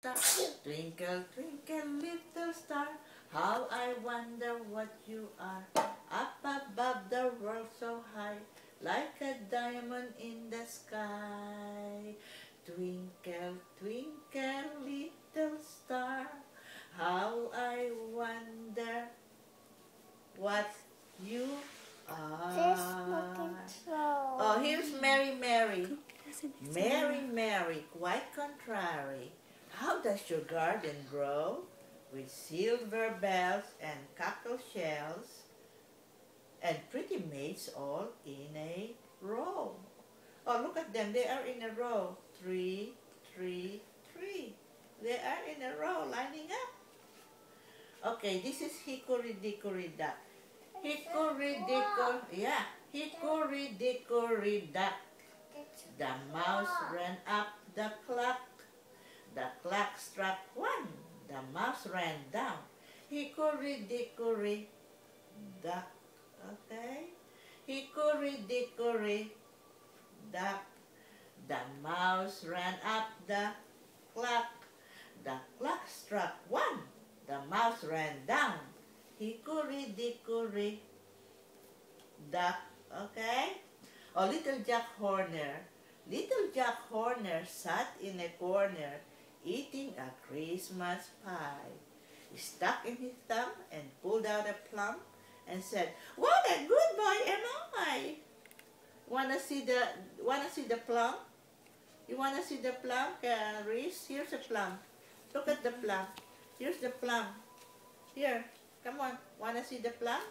star. Twinkle, twinkle, little star, how I wonder what you are. Up above the world so high, like a diamond in the sky. Twinkle, twinkle, little star, how I wonder what you are. Oh, here's Mary, Mary. Mary, Mary, quite contrary. How does your garden grow? With silver bells and cockle shells and pretty maids all in a row. Oh, look at them. They are in a row. 3, 3, 3. They are in a row, lining up. Okay, this is Hickory Dickory Dock. Hickory Dickory, yeah. Hickory Dickory Dock. The mouse ran up the clock. The clock struck 1. The mouse ran down. Hickory Dickory Dock. Okay? Hickory Dickory Dock. The mouse ran up the clock. The clock struck 1. The mouse ran down. Hickory Dickory Dock. Okay? Oh, Little Jack Horner. Little Jack Horner sat in a corner eating a Christmas pie. He stuck in his thumb and pulled out a plum and said, "What a good boy am I!" Wanna see the plum? You wanna see the plum, Reese? Here's a plum. Look at the plum. Here's the plum. Here, come on. Wanna see the plum?